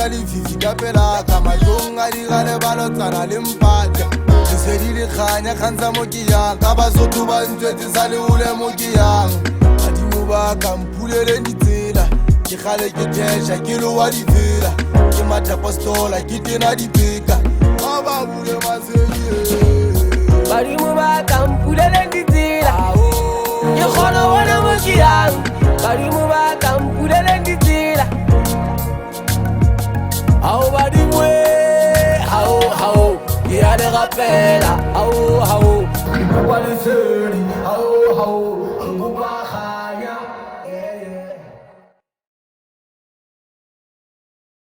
Sali fifi kapela kama jonga di gale balotsana le mpata di se di le khanya khanza mo ke yang ka ba sotho ba ntwetse sale ule mo ke yang badimo ba kampulele ditsela ke gale ke tesha ke lo wa di tsela ke matha postola ke tena di peka ba ba bule maseye badimo ba kampulele ditsela ke khona wona mo ke yang badimo ba kampulele ditsela. How badimwe, how, ya le rappela, how, what is it, how